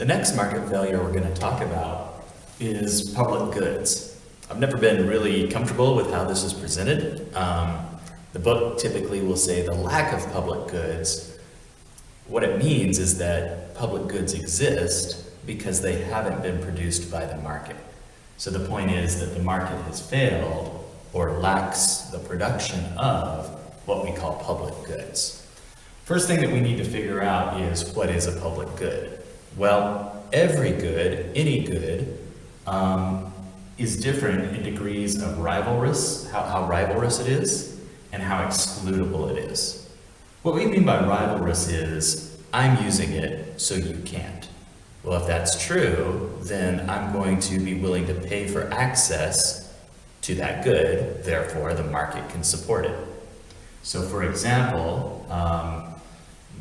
The next market failure we're going to talk about is public goods. I've never been really comfortable with how this is presented. The book typically will say the lack of public goods. What it means is that public goods exist because they haven't been produced by the market. So the point is that the market has failed or lacks the production of what we call public goods. First thing that we need to figure out is, what is a public good? Well, every good, any good, is different in degrees of rivalrous, how rivalrous it is, and how excludable it is. What we mean by rivalrous is, I'm using it, so you can't. Well, if that's true, then I'm going to be willing to pay for access to that good, therefore the market can support it. So for example,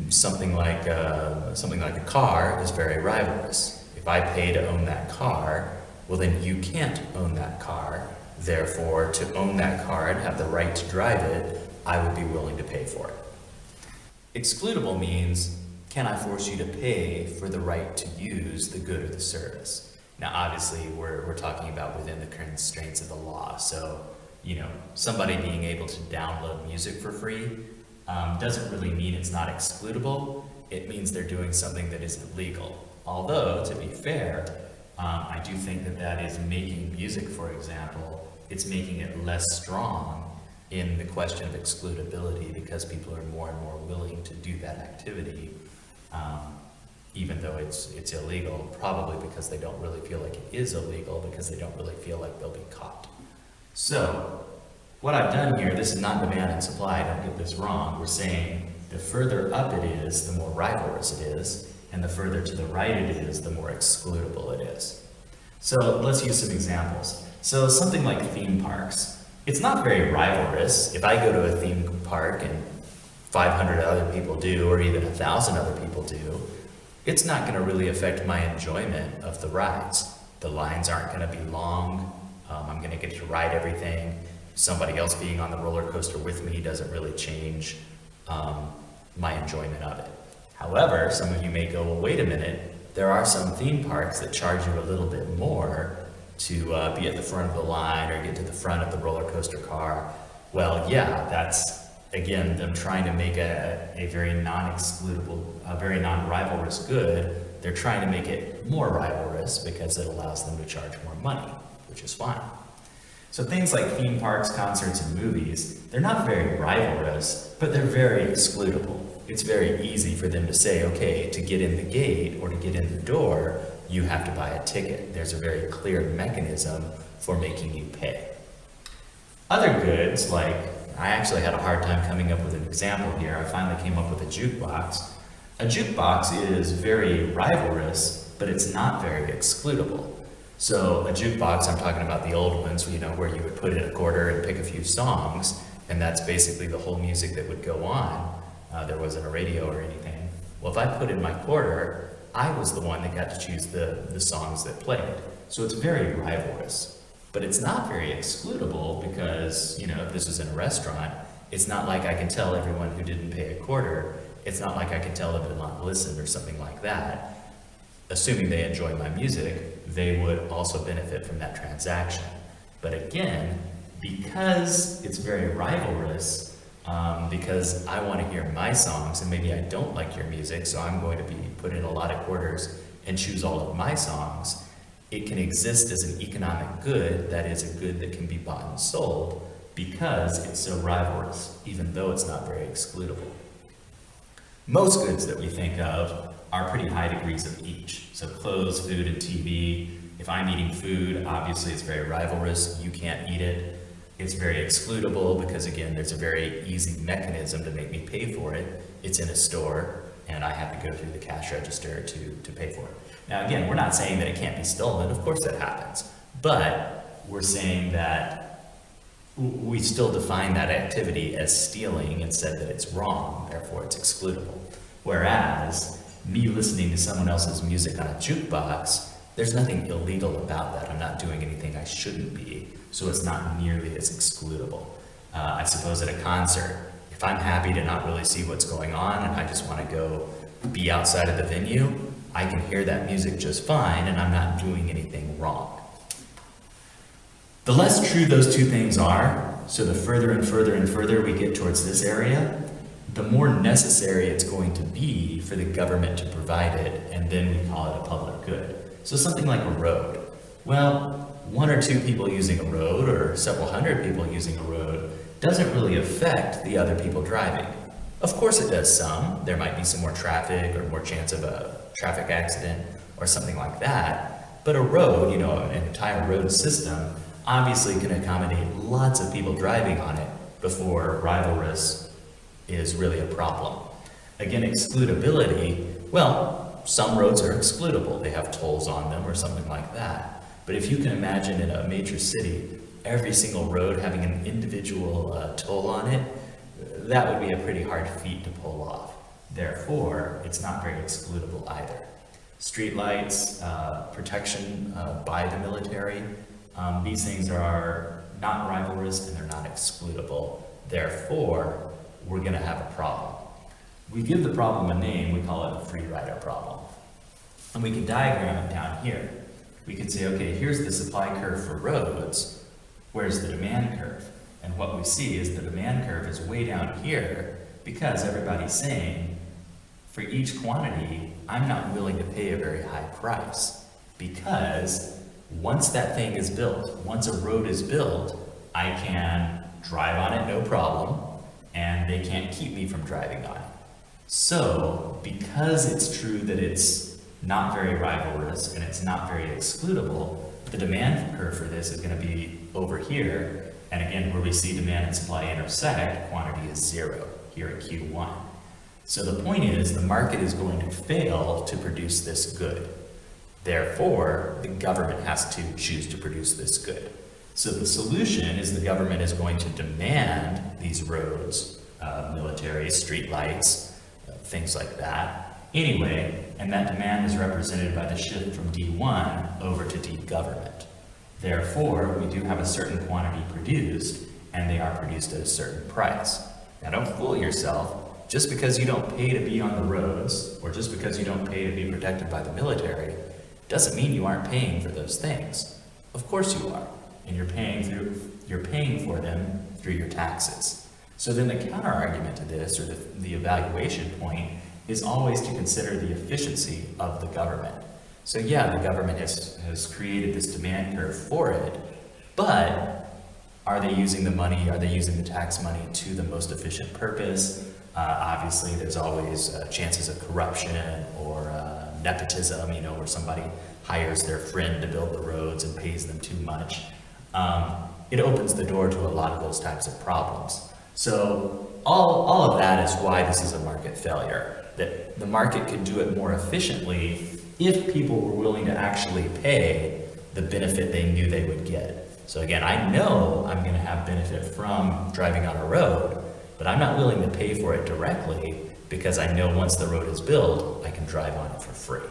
something like a car is very rivalrous. If I pay to own that car, well then you can't own that car. Therefore, to own that car and have the right to drive it, I would be willing to pay for it. Excludable means, can I force you to pay for the right to use the good or the service? Now obviously we're talking about within the constraints of the law. So, somebody being able to download music for free doesn't really mean it's not excludable. It means they're doing something that isn't legal. Although, to be fair, I do think that is making music, for example, it's making it less strong in the question of excludability because people are more and more willing to do that activity, even though it's illegal, probably because they don't really feel like it is illegal, because they don't really feel like they'll be caught. So, what I've done here, this is not demand and supply, don't get this wrong. We're saying the further up it is, the more rivalrous it is, and the further to the right it is, the more excludable it is. So let's use some examples. So something like theme parks. It's not very rivalrous. If I go to a theme park and 500 other people do, or even 1,000 other people do, it's not going to really affect my enjoyment of the rides. The lines aren't going to be long. I'm going to get to ride everything. Somebody else being on the roller coaster with me doesn't really change my enjoyment of it. However, some of you may go, well, wait a minute, there are some theme parks that charge you a little bit more to be at the front of the line or get to the front of the roller coaster car. Well, yeah, that's, again, them trying to make a very non-excludable, a very non-rivalrous good. They're trying to make it more rivalrous because it allows them to charge more money, which is fine. So things like theme parks, concerts, and movies, they're not very rivalrous, but they're very excludable. It's very easy for them to say, okay, to get in the gate or to get in the door, you have to buy a ticket. There's a very clear mechanism for making you pay. Other goods, like, I actually had a hard time coming up with an example here. I finally came up with a jukebox. A jukebox is very rivalrous, but it's not very excludable. So a jukebox, I'm talking about the old ones, where you would put in a quarter and pick a few songs, and that's basically the whole music that would go on. There wasn't a radio or anything. Well, if I put in my quarter, I was the one that got to choose the songs that played. So it's very rivalrous, but it's not very excludable because, if this was in a restaurant, it's not like I can tell everyone who didn't pay a quarter. It's not like I can tell them to not listen or something like that. Assuming they enjoy my music, they would also benefit from that transaction. But again, because it's very rivalrous, because I want to hear my songs and maybe I don't like your music, so I'm going to be put in a lot of quarters and choose all of my songs, it can exist as an economic good that is a good that can be bought and sold because it's so rivalrous, even though it's not very excludable. Most goods that we think of are pretty high degrees of each. So clothes, food, and TV. If I'm eating food, obviously it's very rivalrous. You can't eat it. It's very excludable because, again, there's a very easy mechanism to make me pay for it. It's in a store, and I have to go through the cash register to pay for it. Now, again, we're not saying that it can't be stolen. Of course that happens. But we're saying that we still define that activity as stealing and said that it's wrong, therefore it's excludable. Whereas me listening to someone else's music on a jukebox, there's nothing illegal about that. I'm not doing anything I shouldn't be, so it's not nearly as excludable. I suppose at a concert, if I'm happy to not really see what's going on and I just want to go be outside of the venue, I can hear that music just fine and I'm not doing anything wrong. The less true those two things are, so the further and further and further we get towards this area, the more necessary it's going to be for the government to provide it, and then we call it a public good. So something like a road. Well, one or two people using a road or several hundred people using a road doesn't really affect the other people driving. Of course it does some. There might be some more traffic or more chance of a traffic accident or something like that. But a road, an entire road system, obviously can accommodate lots of people driving on it before rivalrous is really a problem. Again, excludability, well, some roads are excludable. They have tolls on them or something like that. But if you can imagine in a major city, every single road having an individual toll on it, that would be a pretty hard feat to pull off. Therefore, it's not very excludable either. Streetlights, protection by the military, these things are not rivalrous and they're not excludable. Therefore, we're going to have a problem. We give the problem a name, we call it a free rider problem. And we can diagram it down here. We can say, okay, here's the supply curve for roads. Where's the demand curve? And what we see is the demand curve is way down here because everybody's saying, for each quantity, I'm not willing to pay a very high price because once that thing is built, once a road is built, I can drive on it no problem, and they can't keep me from driving on it. So, because it's true that it's not very rivalrous and it's not very excludable, the demand curve for this is going to be over here, and again, where we see demand and supply intersect, quantity is 0 here at Q1. So the point is, the market is going to fail to produce this good. Therefore, the government has to choose to produce this good. So the solution is the government is going to demand these roads, military, street lights, things like that, anyway, and that demand is represented by the shift from D1 over to D government. Therefore, we do have a certain quantity produced, and they are produced at a certain price. Now don't fool yourself. Just because you don't pay to be on the roads, or just because you don't pay to be protected by the military, doesn't mean you aren't paying for those things. Of course you are, and you're paying for them through your taxes. So then the counter argument to this, or the evaluation point, is always to consider the efficiency of the government. So yeah, the government has created this demand curve for it, but are they using the money, are they using the tax money to the most efficient purpose? Obviously, there's always chances of corruption or nepotism, where somebody hires their friend to build the roads and pays them too much. It opens the door to a lot of those types of problems. So all of that is why this is a market failure, that the market could do it more efficiently if people were willing to actually pay the benefit they knew they would get. So again, I know I'm going to have benefit from driving on a road, but I'm not willing to pay for it directly because I know once the road is built, I can drive on it for free.